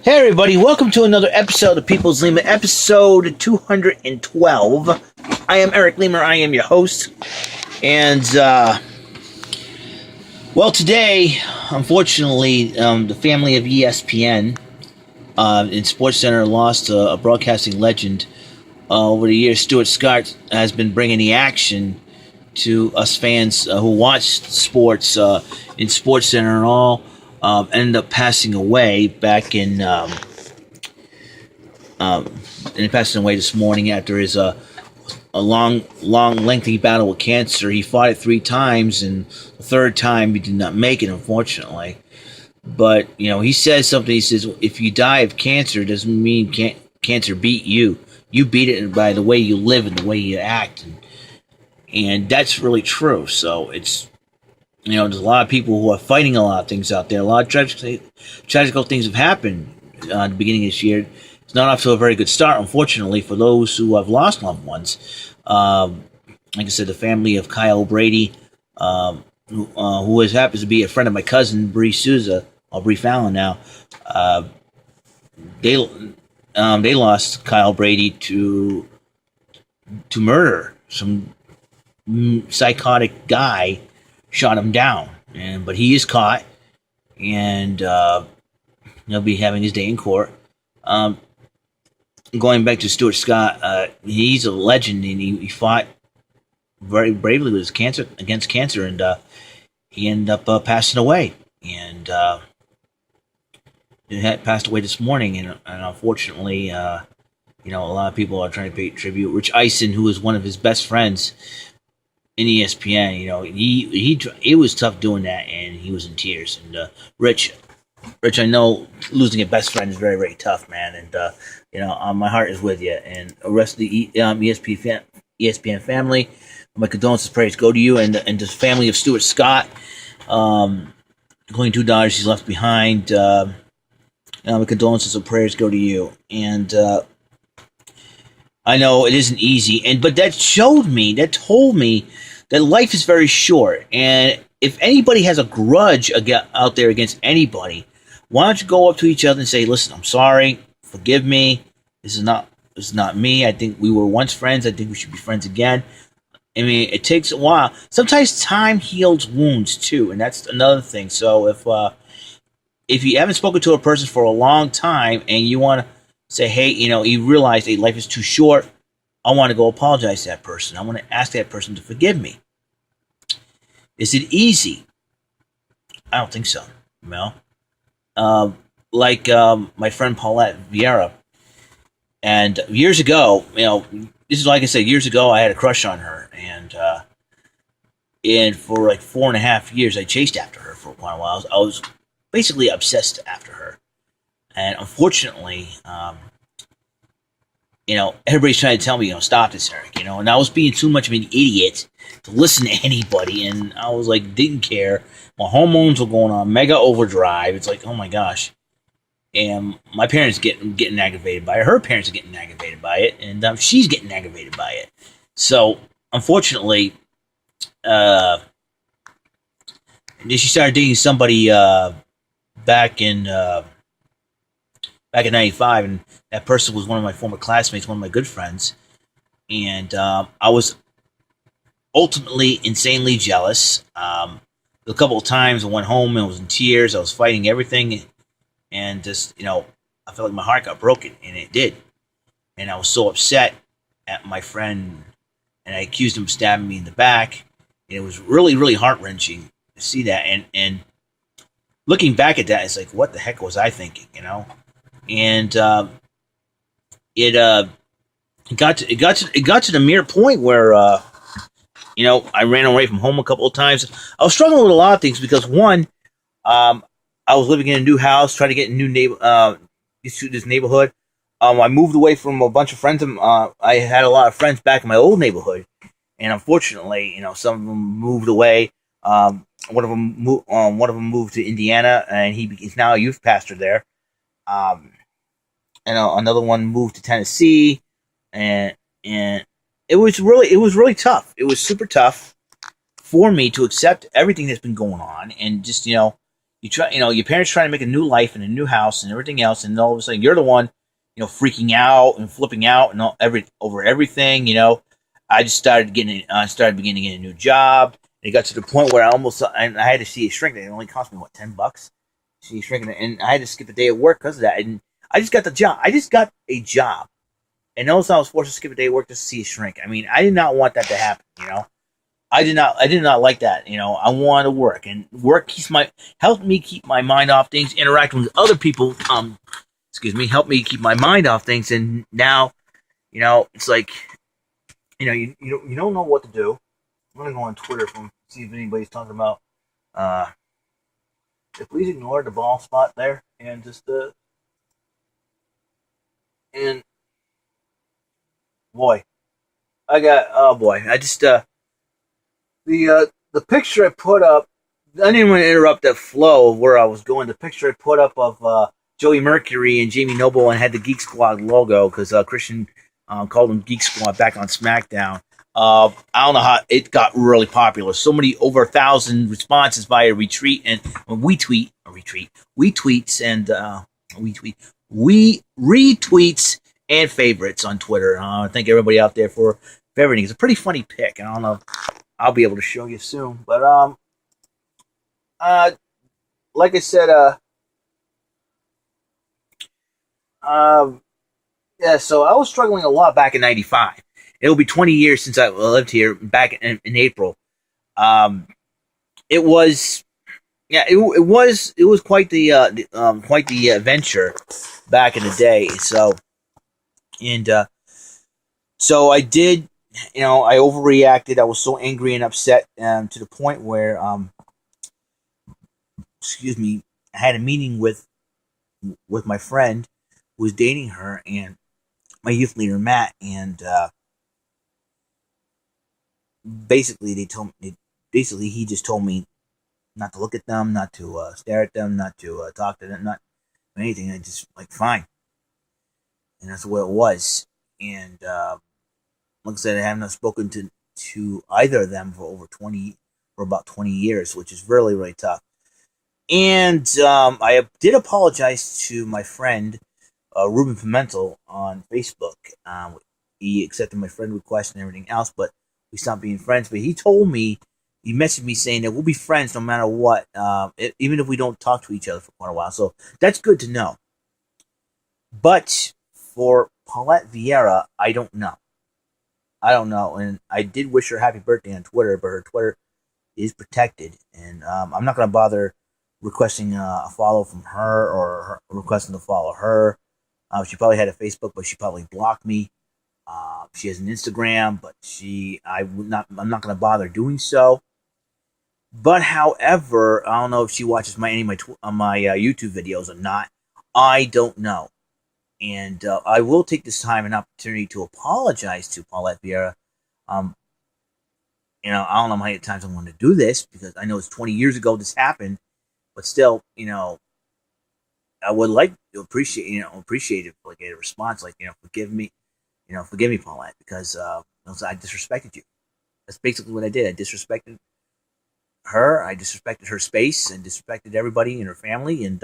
Hey everybody, welcome to another episode of People's Lima, episode 212. I am Eric Lima, I am your host. And, today, unfortunately, the family of ESPN in SportsCenter lost a broadcasting legend. Over the years, Stuart Scott has been bringing the action to us fans who watch sports in SportsCenter and all. Ended up passing away back in and passing away this morning after his a long, lengthy battle with cancer. He fought it 3 times, and the third time he did not make it, unfortunately. But he says something. He says, "If you die of cancer, it doesn't mean cancer beat you. You beat it by the way you live and the way you act." And that's really true. So it's. There's a lot of people who are fighting a lot of things out there. A lot of tragical things have happened at the beginning of this year. It's not off to a very good start, unfortunately, for those who have lost loved ones. Like I said, the family of Kyle Brady, who happens to be a friend of my cousin, Bree Souza, or Bree Fallon now, they lost Kyle Brady to murder. Some psychotic guy shot him down, but he is caught, and he'll be having his day in court. Going back to Stuart Scott, he's a legend, and he fought very bravely with against cancer, and he ended up passing away, and he had passed away this morning, and unfortunately, a lot of people are trying to pay tribute. Rich Eisen, who was one of his best friends in ESPN, it was tough doing that, and he was in tears. And Rich, I know losing a best friend is very, very tough, man. And my heart is with you. And the rest of the ESPN family, my condolences, prayers go to you, and the family of Stuart Scott, including 2 daughters he's left behind. My condolences and prayers go to you. And I know it isn't easy, but that told me that life is very short, and if anybody has a grudge out there against anybody, why don't you go up to each other and say, "Listen, I'm sorry, forgive me. This is not me. I think we were once friends. I think we should be friends again." I mean, it takes a while. Sometimes time heals wounds too, and that's another thing. So if you haven't spoken to a person for a long time and you want to say, "Hey, you realize that life is too short," I want to go apologize to that person. I want to ask that person to forgive me. Is it easy? I don't think so. Like my friend Paulette Vieira. And years ago, this is like I said, years ago I had a crush on her. And for like 4.5 years, I chased after her for quite a while. I was basically obsessed after her. And unfortunately, everybody's trying to tell me, stop this, Eric, and I was being too much of an idiot to listen to anybody, and I was like, didn't care. My hormones were going on mega overdrive. It's like, oh my gosh. And my parents getting aggravated by it. Her parents are getting aggravated by it, and she's getting aggravated by it. So, unfortunately, she started dating somebody back in 95, and that person was one of my former classmates, one of my good friends, and I was ultimately insanely jealous. A couple of times I went home and was in tears. I was fighting everything, and just, I felt like my heart got broken, and it did. And I was so upset at my friend, and I accused him of stabbing me in the back, and it was really, really heart-wrenching to see that. And looking back at that, it's like, what the heck was I thinking, And it got to the mere point where I ran away from home a couple of times. I was struggling with a lot of things because, one, I was living in a new house, trying to get a new this neighborhood. I moved away from a bunch of friends. I had a lot of friends back in my old neighborhood, and unfortunately, some of them moved away. One of them moved to Indiana, and he's now a youth pastor there. And another one moved to Tennessee, and it was really tough. It was super tough for me to accept everything that's been going on, and just you try, your parents trying to make a new life and a new house and everything else, and all of a sudden you're the one, freaking out and flipping out and over everything. I just started beginning to get a new job. And it got to the point where I had to see a shrink. It only cost me what, $10? See a shrink, and I had to skip a day of work because of that. And I just got the job. I just got a job, and also I was forced to skip a day of work just to see a shrink. I mean, I did not want that to happen. I did not like that. I want to work, and work helped me keep my mind off things, interacting with other people. Helped me keep my mind off things. And now, it's like, you don't know what to do. I'm gonna go on Twitter and see if anybody's talking about. Please ignore the ball spot there, and just and boy, I just the picture I put up. I didn't want to interrupt that flow of where I was going. The picture I put up of Joey Mercury and Jamie Noble and had the Geek Squad logo because Christian called them Geek Squad back on SmackDown. I don't know how it got really popular. So many, over 1,000 responses via retweets and retweets and favorites on Twitter. I thank everybody out there for everything. It's a pretty funny pic. I don't know. I'll be able to show you soon. But like I said, yeah. So I was struggling a lot back in '95. It'll be 20 years since I lived here. Back in April, it was, yeah, it was quite the adventure back in the day. So, and so I did, I overreacted. I was so angry and upset to the point where, I had a meeting with my friend who was dating her and my youth leader Matt, and basically he just told me not to look at them, not to stare at them, not to talk to them, not anything. I just like, fine, and that's what it was. And like I said, I haven't spoken to either of them for about 20 years, which is really, really tough. And I did apologize to my friend Ruben Pimentel on Facebook. He accepted my friend request and everything else, but we stopped being friends. But he messaged me saying that we'll be friends no matter what, even if we don't talk to each other for quite a while. So that's good to know. But for Paulette Vieira, I don't know. And I did wish her happy birthday on Twitter, but her Twitter is protected, and I'm not going to bother requesting a follow from her or requesting to follow her. She probably had a Facebook, but she probably blocked me. She has an Instagram, but I'm not going to bother doing so. But however, I don't know if she watches any of my YouTube videos or not. I don't know. And I will take this time and opportunity to apologize to Paulette Vieira. I don't know how many times I'm going to do this because I know it's 20 years ago this happened, but still, I would like to appreciate it, like a response, like, forgive me, Paulette, because I disrespected you. That's basically what I did. I disrespected her. I disrespected her space and disrespected everybody in her family, and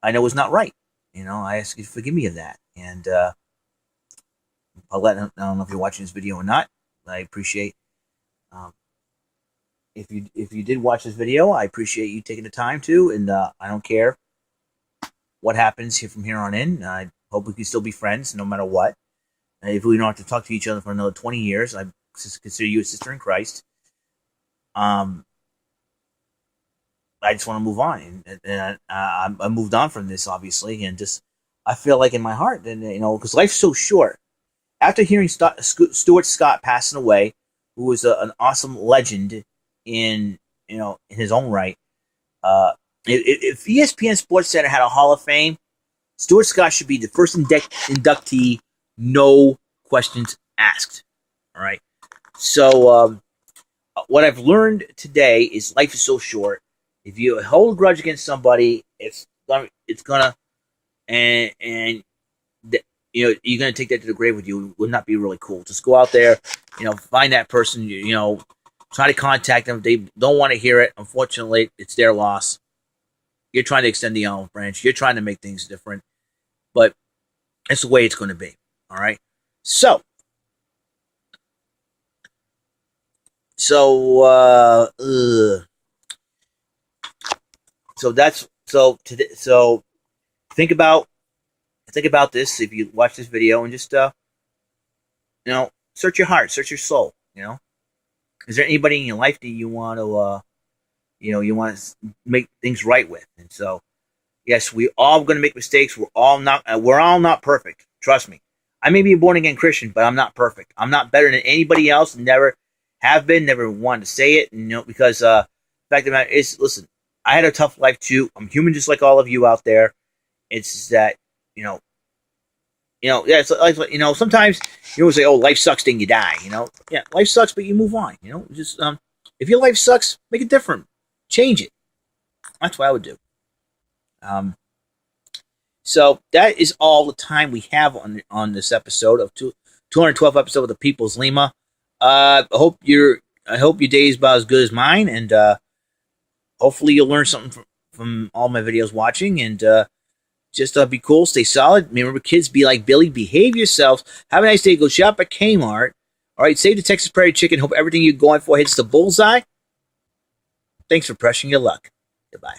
I know it's not right. I ask you to forgive me of that. And Paulette, I don't know if you're watching this video or not. I appreciate if you did watch this video. I appreciate you taking the time to, and I don't care what happens here from here on in. I hope we can still be friends no matter what. If we don't have to talk to each other for another 20 years, I consider you a sister in Christ. I just want to move on, and I moved on from this, obviously, and just I feel like in my heart, and because life's so short. After hearing Stuart Scott passing away, who was an awesome legend in his own right, if ESPN Sports Center had a Hall of Fame, Stuart Scott should be the first inductee, no questions asked. All right. So what I've learned today is life is so short. If you hold a grudge against somebody, it's gonna, and you're gonna take that to the grave with you. It would not be really cool. Just go out there, find that person, try to contact them. If they don't want to hear it, unfortunately, it's their loss. You're trying to extend the olive branch. You're trying to make things different, but it's the way it's going to be. All right. So, so, so that's so today. So think about this if you watch this video and just search your heart, search your soul. Is there anybody in your life that you want to you want to make things right with? And so, yes, we all going to make mistakes. We're all not perfect. Trust me. I may be a born again Christian, but I'm not perfect. I'm not better than anybody else. Never have been. Never wanted to say it. Because the fact of the matter is, listen, I had a tough life too. I'm human, just like all of you out there. It's that yeah. It's like sometimes you always say, "Oh, life sucks, then you die." Yeah, life sucks, but you move on. Just if your life sucks, make it different, change it. That's what I would do. Um, So that is all the time we have on this episode of 212 episode of the People's Lima. I hope your day is about as good as mine, and hopefully you'll learn something from all my videos watching. And just be cool, stay solid. Remember, kids, be like Billy, behave yourselves. Have a nice day. Go shop at Kmart. All right, save the Texas Prairie Chicken. Hope everything you're going for hits the bullseye. Thanks for pressing your luck. Goodbye.